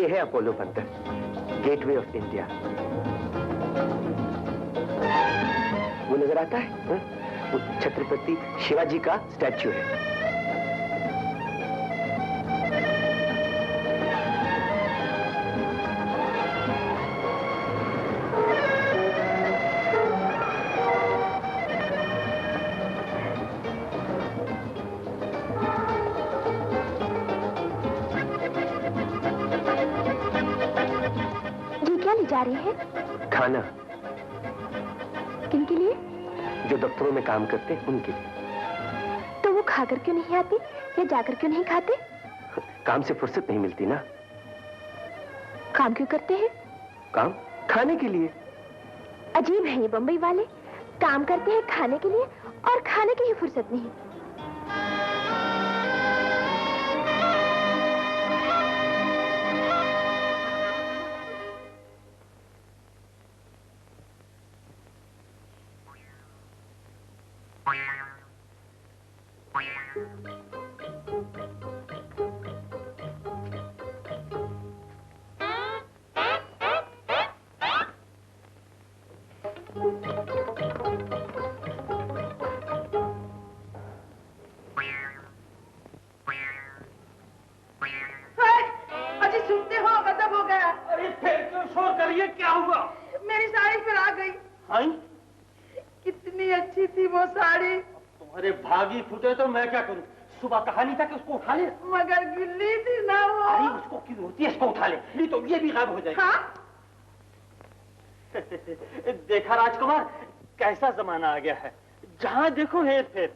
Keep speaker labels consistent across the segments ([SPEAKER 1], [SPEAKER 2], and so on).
[SPEAKER 1] ये है अपोलो बंदर, गेटवे ऑफ इंडिया। वो नजर आता है? वो छत्रपति शिवाजी का स्टैच्यू है।
[SPEAKER 2] जा रही है?
[SPEAKER 1] खाना।
[SPEAKER 2] किनके लिए?
[SPEAKER 1] जो दफ्तरों में काम करते हैं उनके लिए।
[SPEAKER 2] तो वो खाकर क्यों नहीं आते या जाकर क्यों नहीं खाते?
[SPEAKER 1] काम से फुर्सत नहीं मिलती ना।
[SPEAKER 2] काम क्यों करते हैं?
[SPEAKER 1] काम खाने के लिए।
[SPEAKER 2] अजीब है ये बंबई वाले, काम करते हैं खाने के लिए और खाने की ही फुर्सत नहीं।
[SPEAKER 3] तो मैं क्या करूं? सुबह कहा नहीं था कि उसको उठा ले?
[SPEAKER 4] मगर गिल्ली थी ना वो।
[SPEAKER 3] अरे उसको क्यों होती है? इसको उठा ले, नहीं तो ये भी गायब हो जाएगा।
[SPEAKER 4] हाँ?
[SPEAKER 3] देखा राजकुमार, कैसा जमाना आ गया है, जहां देखो हेर फेर।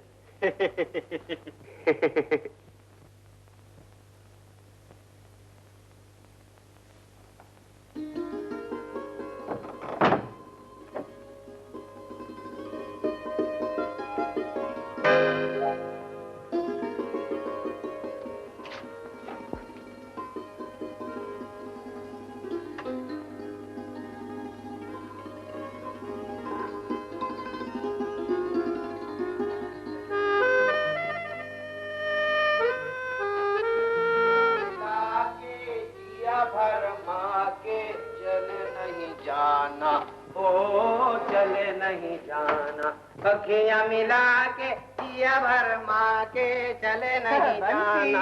[SPEAKER 5] पखियां मिला के जिया भर माँ के चले नहीं जाना।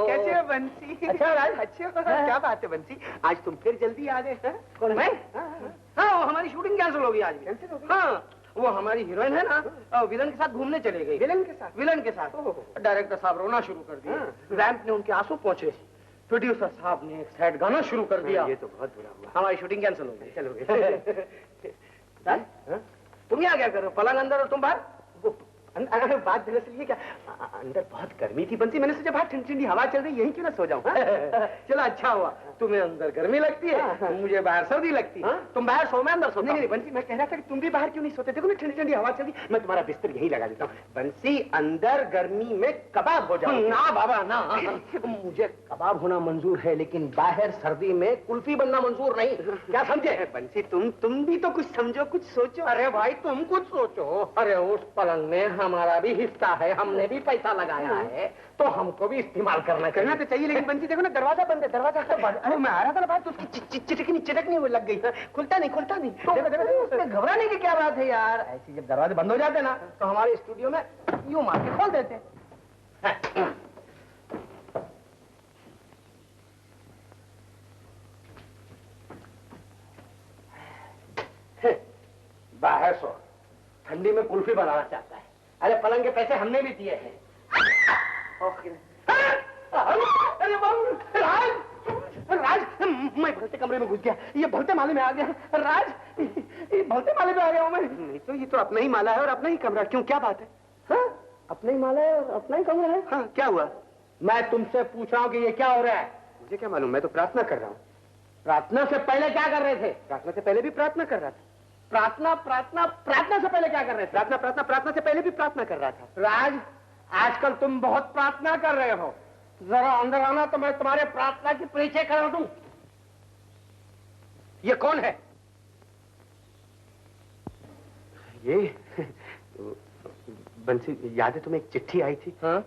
[SPEAKER 4] कैसे हो बंसी?
[SPEAKER 1] अच्छा राज, अच्छे हो। क्या बात है बंसी, आज तुम फिर जल्दी आ गए?
[SPEAKER 5] कौन मैं? हाँ, वो हमारी शूटिंग कैंसिल हो गई आज।
[SPEAKER 1] कैंसिल हो गई?
[SPEAKER 5] हाँ, वो हमारी हीरोइन है ना, विलन के साथ घूमने चले गई।
[SPEAKER 1] विलन के साथ?
[SPEAKER 5] विलन के साथ। डायरेक्टर साहब रोना शुरू कर दिया, रैंप ने उनके आंसू पहुंचे, प्रोड्यूसर साहब ने एक सैड गाना शुरू कर दिया।
[SPEAKER 1] ये तो बहुत बुरा हुआ।
[SPEAKER 5] हमारी शूटिंग कैंसिल हो गई।
[SPEAKER 1] चलो
[SPEAKER 5] तुम यहाँ क्या कर रहे हो? पलंग अंदर और तुम बाहर?
[SPEAKER 1] बात दरअसल ये क्या, अंदर बहुत गर्मी थी बंसी, मैंने सोचा बाहर ठंडी ठंडी हवा चल रही, यहीं क्यों ना सो जाऊं।
[SPEAKER 5] चलो अच्छा हुआ, तुम्हें अंदर गर्मी लगती है, मुझे बाहर सर्दी लगती है। तुम बाहर सो, मैं अंदर सोता हूं।
[SPEAKER 1] नहीं बंसी, मैं कह रहा था कि तुम भी बाहर क्यों नहीं सोते? देखो ना ठंडी ठंडी हवा चल रही, मैं तुम्हारा बिस्तर यहीं लगा देता हूँ। बंसी, अंदर गर्मी में कबाब हो जाओ।
[SPEAKER 5] ना बाबा ना,
[SPEAKER 1] मुझे कबाब होना मंजूर है, लेकिन बाहर सर्दी में कुल्फी बनना मंजूर नहीं। क्या समझे? बंसी तुम भी तो कुछ समझो, कुछ सोचो।
[SPEAKER 5] अरे भाई तुम कुछ सोचो। अरे उस पलंग में हमारा भी हिस्सा है, हमने भी पैसा लगाया है, तो हमको भी इस्तेमाल करना
[SPEAKER 1] तो चाहिए। लेकिन बंसी देखो ना, दरवाजा बंद है, दरवाजा तो बंद। अरे मैं आ रहा था ना बाहर, तो उसकी चिटकनी वो लग गई, खुलता नहीं।
[SPEAKER 5] उसमें घबराने की क्या बात है यार? ऐसे जब दरवाजे बंद हो जाते ना, तो हमारे स्टूडियो में यूं मार के खोल देते। बाहर सो, ठंडी में कुल्फी बनाना चाहता है। अरे पलंग के पैसे हमने भी दिए हैं। अरे राज, मैं भलते कमरे में घुस गया, ये भलते माले में आ गया। राज, ये भलते माले में आ गया हूँ मैं।
[SPEAKER 1] नहीं तो ये तो अपना ही माला है और अपना ही कमरा। क्यों, क्या बात है?
[SPEAKER 5] हाँ, अपना ही माला है और अपना ही कमरा है।
[SPEAKER 1] हाँ, क्या हुआ?
[SPEAKER 5] मैं तुमसे पूछ रहा हूँ कि ये क्या हो रहा है?
[SPEAKER 1] मुझे क्या मालूम, मैं तो प्रार्थना कर रहा हूँ।
[SPEAKER 5] प्रार्थना से पहले क्या कर रहे थे?
[SPEAKER 1] प्रार्थना से पहले भी प्रार्थना कर रहा था।
[SPEAKER 5] प्रार्थना से पहले क्या कर रहे थे?
[SPEAKER 1] प्रार्थना से पहले भी प्रार्थना कर रहा था।
[SPEAKER 5] राज, आजकल तुम बहुत प्रार्थना कर रहे हो, जरा अंदर आना तो मैं तुम्हारे प्रार्थना की परिचय करा दूं। ये कौन है?
[SPEAKER 1] ये बंसी, याद है तुम्हें एक चिट्ठी आई थी?
[SPEAKER 5] हाँ?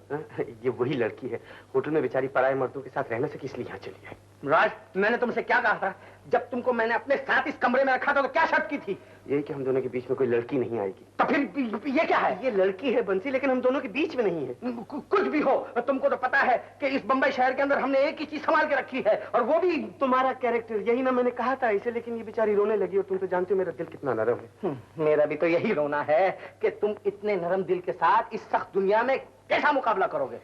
[SPEAKER 1] ये वही लड़की है। होटल में बेचारी पराये मर्दों के साथ रहने से किस लिए यहाँ चली आई?
[SPEAKER 5] राज, मैंने तुमसे क्या कहा था? जब तुमको मैंने अपने साथ इस कमरे में रखा था तो क्या शर्त की थी?
[SPEAKER 1] यही कि हम दोनों के बीच में कोई लड़की नहीं आएगी।
[SPEAKER 5] तो फिर ये क्या है?
[SPEAKER 1] ये लड़की है बंसी, लेकिन हम दोनों के बीच में नहीं है।
[SPEAKER 5] कुछ भी हो, तुमको तो पता है कि इस बंबई शहर के अंदर हमने एक ही चीज संभाल के रखी है, और वो भी
[SPEAKER 1] तुम्हारा कैरेक्टर। यही ना मैंने कहा था इसे, लेकिन ये बेचारी रोने लगी, और तुम तो जानते हो मेरा दिल कितना नरम है।
[SPEAKER 5] मेरा भी तो यही रोना है कि तुम इतने नरम दिल के साथ इस सख्त दुनिया में कैसा मुकाबला करोगे?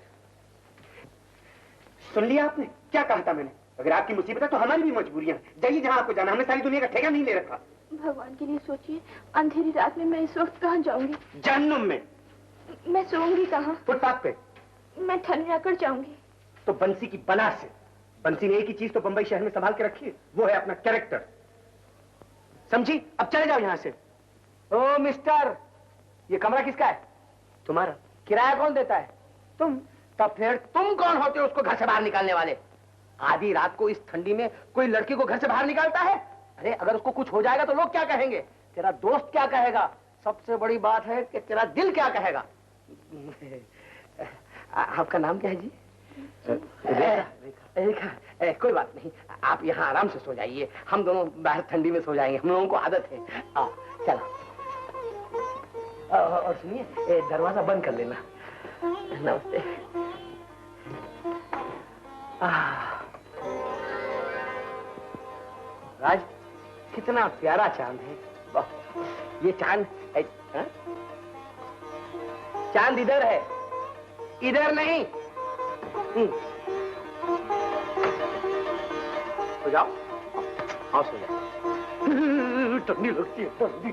[SPEAKER 1] सुन लिया आपने क्या कहा था मैंने? अगर आपकी मुसीबत है तो हमारी भी मजबूरियां हैं। जाइए जहां आपको जाना, हमने सारी दुनिया का ठेका नहीं ले रखा।
[SPEAKER 2] भगवान के लिए सोचिए, अंधेरी रात में मैं इस वक्त कहाँ जाऊंगी?
[SPEAKER 1] जहन्नुम में।
[SPEAKER 2] मैं सोऊंगी कहाँ?
[SPEAKER 1] फुटपाथ पे।
[SPEAKER 2] मैं ठंडा कर जाऊंगी।
[SPEAKER 1] तो बंसी की बना से। बंसी ने एक ही चीज तो बंबई शहर में संभाल के रखी है, वो है अपना कैरेक्टर। समझी? अब चले जाओ यहां से।
[SPEAKER 5] ओ मिस्टर, ये कमरा किसका है?
[SPEAKER 1] तुम्हारा।
[SPEAKER 5] किराया कौन देता है?
[SPEAKER 1] तुम।
[SPEAKER 5] तब फिर तुम कौन होते हो उसको घर से बाहर निकालने वाले? आधी रात को इस ठंडी में कोई लड़की को घर से बाहर निकालता है? अरे अगर उसको कुछ हो जाएगा तो लोग क्या कहेंगे? तेरा दोस्त क्या कहेगा? सबसे बड़ी बात है कि तेरा दिल क्या कहेगा? आपका नाम क्या है जी? रेखा। कोई बात नहीं, आप यहाँ आराम से सो जाइए, हम दोनों बाहर ठंडी में सो जाएंगे, हम लोगों को आदत है। आओ चलो। और सुनिए, दरवाजा बंद कर लेना। नमस्ते। राज, कितना प्यारा चांद है। ये चांद चांद इधर है, इधर नहीं। सो जाओ। हाँ सो जाओ। ठंडी लगती है, ठंडी।